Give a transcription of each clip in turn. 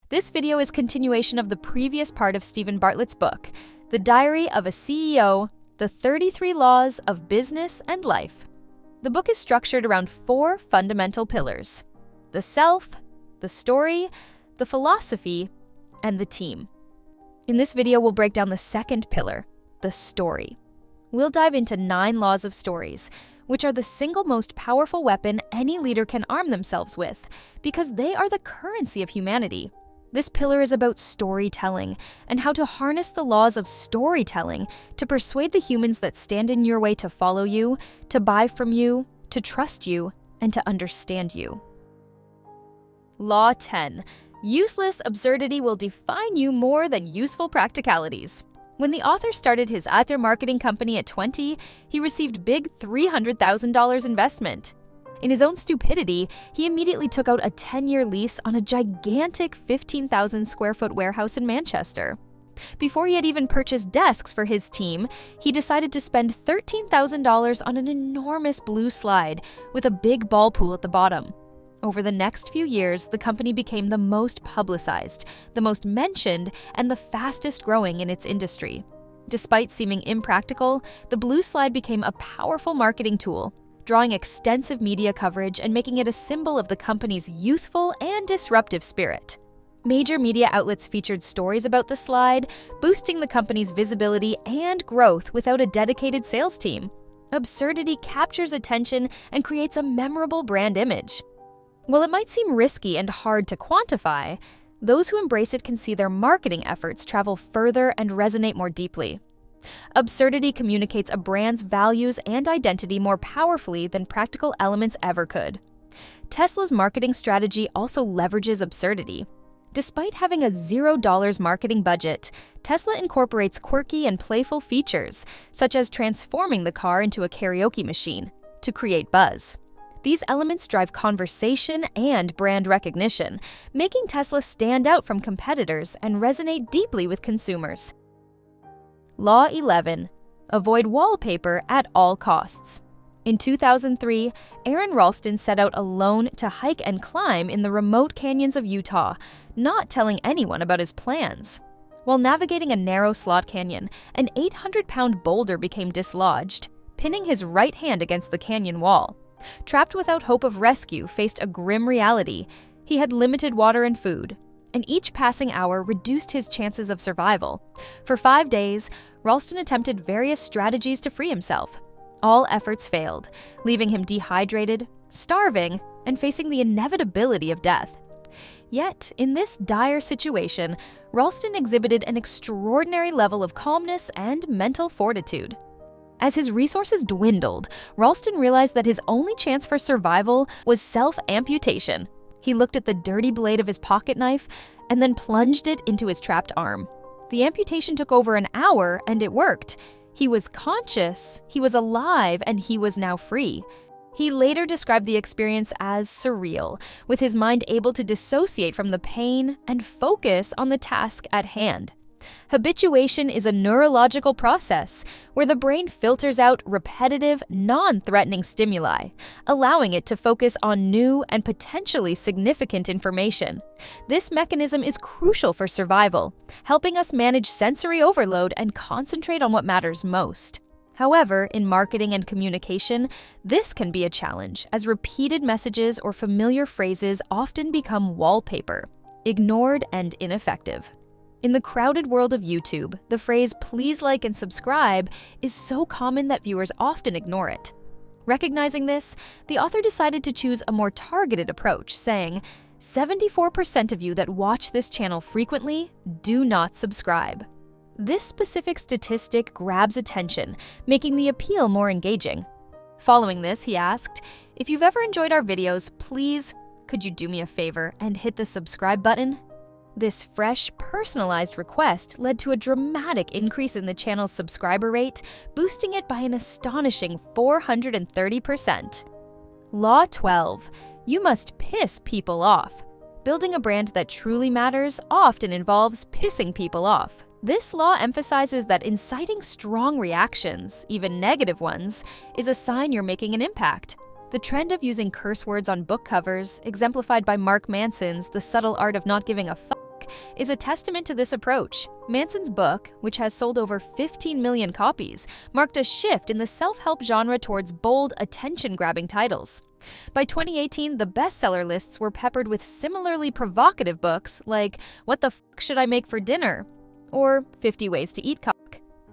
This video is continuation of the previous part of Stephen Bartlett's book, The Diary of a CEO, The 33 Laws of Business and Life. The book is structured around 4 fundamental pillars: the self, the story, the philosophy, and the team. In this video, we'll break down the second pillar, the story. We'll dive into 9 laws of stories, which are the single most powerful weapon any leader can arm themselves with, because they are the currency of humanity. This pillar is about storytelling and how to harness the laws of storytelling to persuade the humans that stand in your way to follow you, to buy from you, to trust you, and to understand you. Law 10. Useless absurdity will define you more than useful practicalities. When the author started his after-marketing company at 20, he received big $300,000 investment. In his own stupidity, he immediately took out a 10-year lease on a gigantic 15,000 square foot warehouse in Manchester. Before he had even purchased desks for his team, he decided to spend $13,000 on an enormous blue slide with a big ball pool at the bottom. Over the next few years, the company became the most publicized, the most mentioned, and the fastest growing in its industry. Despite seeming impractical, the blue slide became a powerful marketing tool, drawing extensive media coverage and making it a symbol of the company's youthful and disruptive spirit. Major media outlets featured stories about the slide, boosting the company's visibility and growth without a dedicated sales team. Absurdity captures attention and creates a memorable brand image. While it might seem risky and hard to quantify, those who embrace it can see their marketing efforts travel further and resonate more deeply. Absurdity communicates a brand's values and identity more powerfully than practical elements ever could. Tesla's marketing strategy also leverages absurdity. Despite having a $0 marketing budget, Tesla incorporates quirky and playful features, such as transforming the car into a karaoke machine, to create buzz. These elements drive conversation and brand recognition, making Tesla stand out from competitors and resonate deeply with consumers. Law 11. Avoid wallpaper at all costs. In 2003, Aaron Ralston set out alone to hike and climb in the remote canyons of Utah, not telling anyone about his plans. While navigating a narrow slot canyon, an 800-pound boulder became dislodged, pinning his right hand against the canyon wall. Trapped without hope of rescue, faced a grim reality. He had limited water and food, and each passing hour reduced his chances of survival. For 5 days, Ralston attempted various strategies to free himself. All efforts failed, leaving him dehydrated, starving, and facing the inevitability of death. Yet, in this dire situation, Ralston exhibited an extraordinary level of calmness and mental fortitude. As his resources dwindled, Ralston realized that his only chance for survival was self-amputation. He looked at the dirty blade of his pocket knife and then plunged it into his trapped arm. The amputation took over an hour, and it worked. He was conscious, he was alive, and he was now free. He later described the experience as surreal, with his mind able to dissociate from the pain and focus on the task at hand. Habituation is a neurological process where the brain filters out repetitive, non-threatening stimuli, allowing it to focus on new and potentially significant information. This mechanism is crucial for survival, helping us manage sensory overload and concentrate on what matters most. However, in marketing and communication, this can be a challenge, as repeated messages or familiar phrases often become wallpaper, ignored and ineffective. In the crowded world of YouTube, the phrase "please like and subscribe" is so common that viewers often ignore it. Recognizing this, the author decided to choose a more targeted approach, saying, 74% of you that watch this channel frequently do not subscribe. This specific statistic grabs attention, making the appeal more engaging. Following this, he asked, "If you've ever enjoyed our videos, please, could you do me a favor and hit the subscribe button?" This fresh, personalized request led to a dramatic increase in the channel's subscriber rate, boosting it by an astonishing 430%. Law 12. You must piss people off. Building a brand that truly matters often involves pissing people off. This law emphasizes that inciting strong reactions, even negative ones, is a sign you're making an impact. The trend of using curse words on book covers, exemplified by Mark Manson's The Subtle Art of Not Giving a Fuck, is a testament to this approach. Manson's book, which has sold over 15 million copies, marked a shift in the self-help genre towards bold, attention-grabbing titles. By 2018, the bestseller lists were peppered with similarly provocative books like What the F*** Should I Make for Dinner? Or 50 Ways to Eat Cock.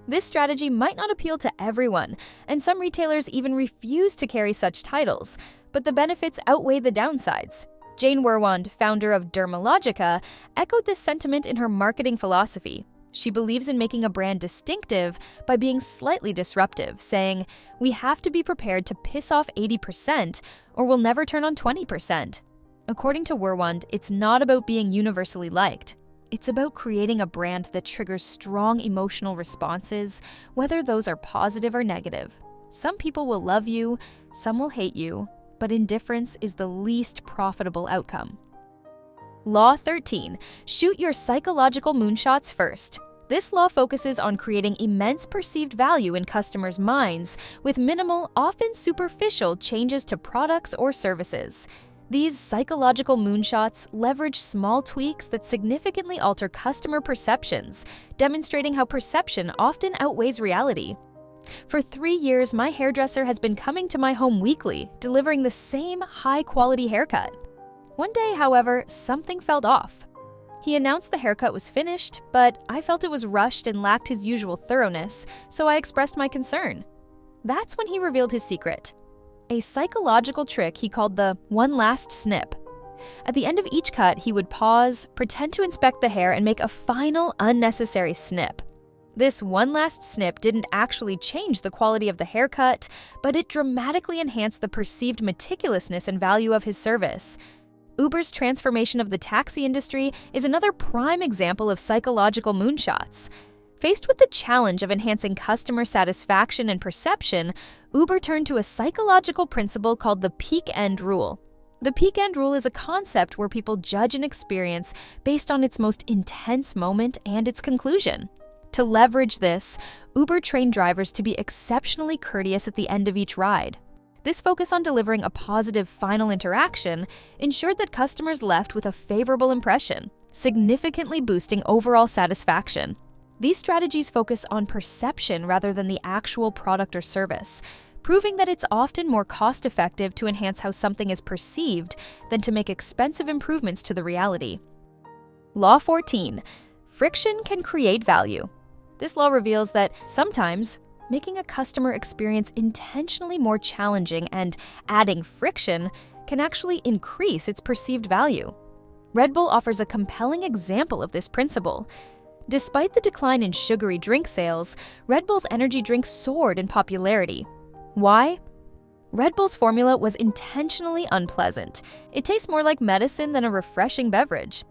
This strategy might not appeal to everyone, and some retailers even refuse to carry such titles, but the benefits outweigh the downsides. Jane Werwand, founder of Dermalogica, echoed this sentiment in her marketing philosophy. She believes in making a brand distinctive by being slightly disruptive, saying, "We have to be prepared to piss off 80% or we'll never turn on 20%. According to Werwand, it's not about being universally liked. It's about creating a brand that triggers strong emotional responses, whether those are positive or negative. Some people will love you, some will hate you, but indifference is the least profitable outcome." Law 13. Shoot your psychological moonshots first. This law focuses on creating immense perceived value in customers' minds with minimal, often superficial changes to products or services. These psychological moonshots leverage small tweaks that significantly alter customer perceptions, demonstrating how perception often outweighs reality. For 3 years, my hairdresser has been coming to my home weekly, delivering the same high-quality haircut. One day, however, something felt off. He announced the haircut was finished, but I felt it was rushed and lacked his usual thoroughness, so I expressed my concern. That's when he revealed his secret. A psychological trick he called the one last snip. At the end of each cut, he would pause, pretend to inspect the hair, and make a final, unnecessary snip. This one last snip didn't actually change the quality of the haircut, but it dramatically enhanced the perceived meticulousness and value of his service. Uber's transformation of the taxi industry is another prime example of psychological moonshots. Faced with the challenge of enhancing customer satisfaction and perception, Uber turned to a psychological principle called the peak end rule. The peak end rule is a concept where people judge an experience based on its most intense moment and its conclusion. To leverage this, Uber trained drivers to be exceptionally courteous at the end of each ride. This focus on delivering a positive final interaction ensured that customers left with a favorable impression, significantly boosting overall satisfaction. These strategies focus on perception rather than the actual product or service, proving that it's often more cost-effective to enhance how something is perceived than to make expensive improvements to the reality. Law 14. Friction can create value. This law reveals that sometimes making a customer experience intentionally more challenging and adding friction can actually increase its perceived value. Red Bull offers a compelling example of this principle. Despite the decline in sugary drink sales, Red Bull's energy drink soared in popularity. Why? Red Bull's formula was intentionally unpleasant. It tastes more like medicine than a refreshing beverage.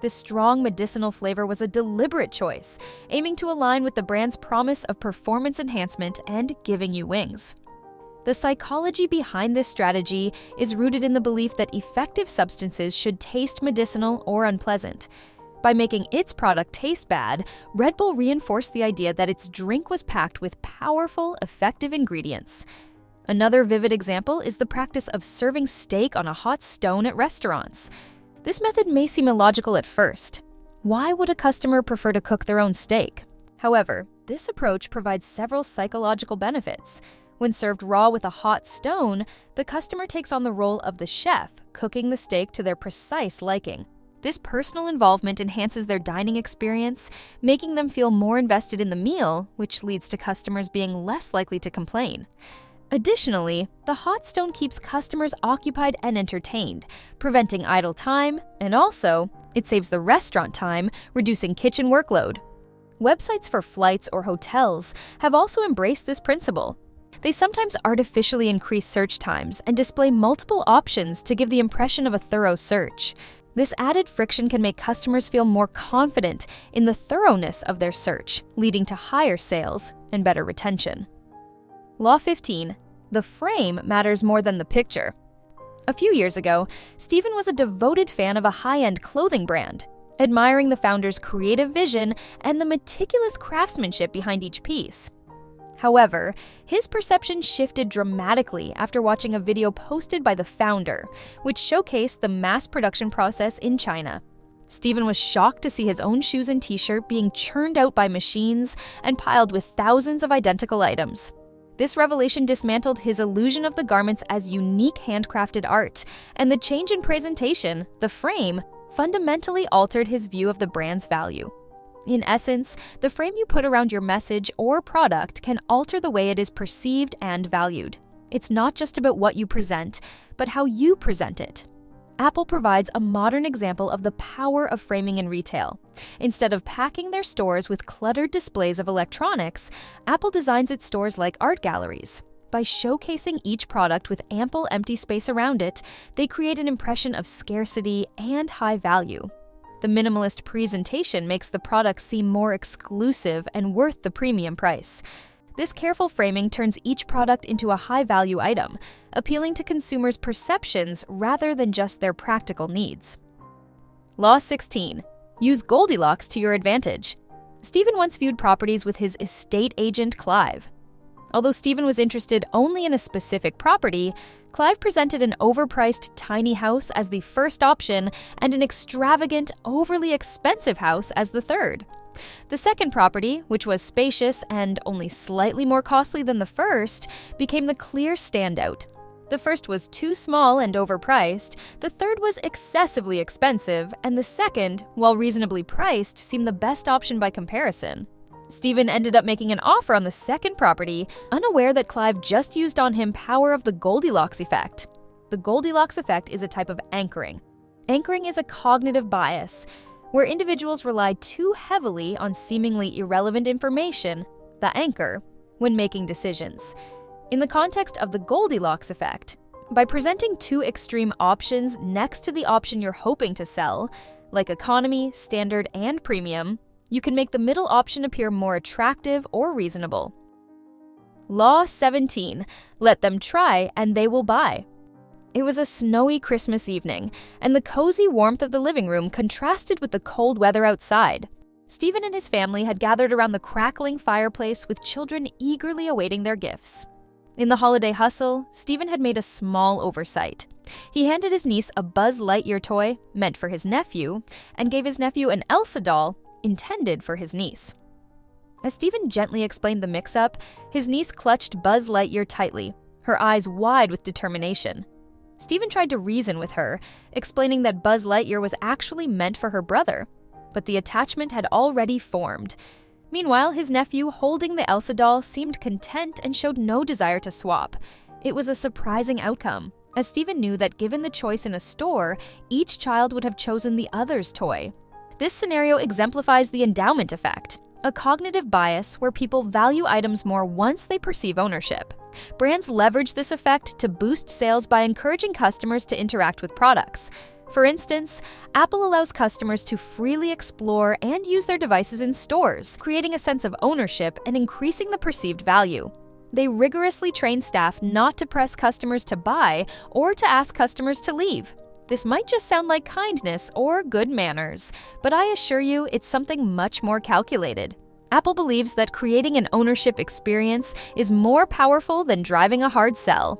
This strong medicinal flavor was a deliberate choice, aiming to align with the brand's promise of performance enhancement and giving you wings. The psychology behind this strategy is rooted in the belief that effective substances should taste medicinal or unpleasant. By making its product taste bad, Red Bull reinforced the idea that its drink was packed with powerful, effective ingredients. Another vivid example is the practice of serving steak on a hot stone at restaurants. This method may seem illogical at first. Why would a customer prefer to cook their own steak? However, this approach provides several psychological benefits. When served raw with a hot stone, the customer takes on the role of the chef, cooking the steak to their precise liking. This personal involvement enhances their dining experience, making them feel more invested in the meal, which leads to customers being less likely to complain. Additionally, the hot stone keeps customers occupied and entertained, preventing idle time, and also, it saves the restaurant time, reducing kitchen workload. Websites for flights or hotels have also embraced this principle. They sometimes artificially increase search times and display multiple options to give the impression of a thorough search. This added friction can make customers feel more confident in the thoroughness of their search, leading to higher sales and better retention. Law 15. The frame matters more than the picture. A few years ago, Stephen was a devoted fan of a high-end clothing brand, admiring the founder's creative vision and the meticulous craftsmanship behind each piece. However, his perception shifted dramatically after watching a video posted by the founder, which showcased the mass production process in China. Stephen was shocked to see his own shoes and t-shirt being churned out by machines and piled with thousands of identical items. This revelation dismantled his illusion of the garments as unique handcrafted art, and the change in presentation, the frame, fundamentally altered his view of the brand's value. In essence, the frame you put around your message or product can alter the way it is perceived and valued. It's not just about what you present, but how you present it. Apple provides a modern example of the power of framing in retail. Instead of packing their stores with cluttered displays of electronics, Apple designs its stores like art galleries. By showcasing each product with ample empty space around it, they create an impression of scarcity and high value. The minimalist presentation makes the product seem more exclusive and worth the premium price. This careful framing turns each product into a high-value item, appealing to consumers' perceptions rather than just their practical needs. Law 16. Use Goldilocks to your advantage. Stephen once viewed properties with his estate agent, Clive. Although Stephen was interested only in a specific property, Clive presented an overpriced tiny house as the first option and an extravagant, overly expensive house as the third. The second property, which was spacious and only slightly more costly than the first, became the clear standout. The first was too small and overpriced, the third was excessively expensive, and the second, while reasonably priced, seemed the best option by comparison. Stephen ended up making an offer on the second property, unaware that Clive just used on him power of the Goldilocks effect. The Goldilocks effect is a type of anchoring. Anchoring is a cognitive bias, where individuals rely too heavily on seemingly irrelevant information, the anchor, when making decisions. In the context of the Goldilocks effect, by presenting two extreme options next to the option you're hoping to sell, like economy, standard, and premium, you can make the middle option appear more attractive or reasonable. Law 17. Let them try and they will buy. It was a snowy Christmas evening, and the cozy warmth of the living room contrasted with the cold weather outside. Stephen and his family had gathered around the crackling fireplace with children eagerly awaiting their gifts. In the holiday hustle, Stephen had made a small oversight. He handed his niece a Buzz Lightyear toy, meant for his nephew, and gave his nephew an Elsa doll, intended for his niece. As Stephen gently explained the mix-up, his niece clutched Buzz Lightyear tightly, her eyes wide with determination. Stephen tried to reason with her, explaining that Buzz Lightyear was actually meant for her brother, but the attachment had already formed. Meanwhile, his nephew, holding the Elsa doll, seemed content and showed no desire to swap. It was a surprising outcome, as Stephen knew that given the choice in a store, each child would have chosen the other's toy. This scenario exemplifies the endowment effect, a cognitive bias where people value items more once they perceive ownership. Brands leverage this effect to boost sales by encouraging customers to interact with products. For instance, Apple allows customers to freely explore and use their devices in stores, creating a sense of ownership and increasing the perceived value. They rigorously train staff not to press customers to buy or to ask customers to leave. This might just sound like kindness or good manners, but I assure you it's something much more calculated. Apple believes that creating an ownership experience is more powerful than driving a hard sell.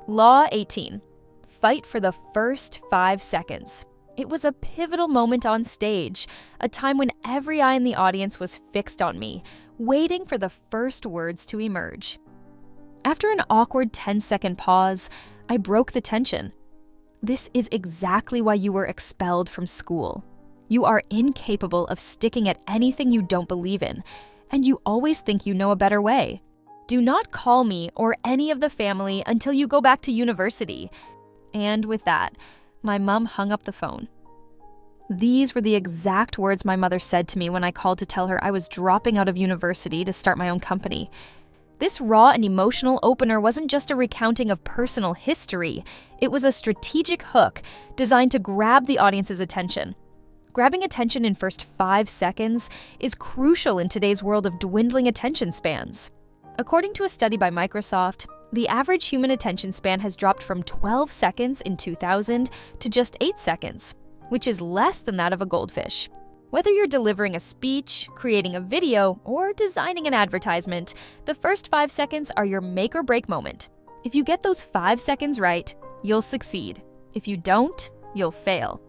Law 18. Fight for the first 5 seconds. It was a pivotal moment on stage, a time when every eye in the audience was fixed on me, waiting for the first words to emerge. After an awkward 10-second pause, I broke the tension. This is exactly why you were expelled from school. You are incapable of sticking at anything you don't believe in, and you always think you know a better way. Do not call me or any of the family until you go back to university. And with that, my mom hung up the phone. These were the exact words my mother said to me when I called to tell her I was dropping out of university to start my own company. This raw and emotional opener wasn't just a recounting of personal history. It was a strategic hook designed to grab the audience's attention. Grabbing attention in first 5 seconds is crucial in today's world of dwindling attention spans. According to a study by Microsoft, the average human attention span has dropped from 12 seconds in 2000 to just 8 seconds, which is less than that of a goldfish. Whether you're delivering a speech, creating a video, or designing an advertisement, the first 5 seconds are your make or break moment. If you get those 5 seconds right, you'll succeed. If you don't, you'll fail.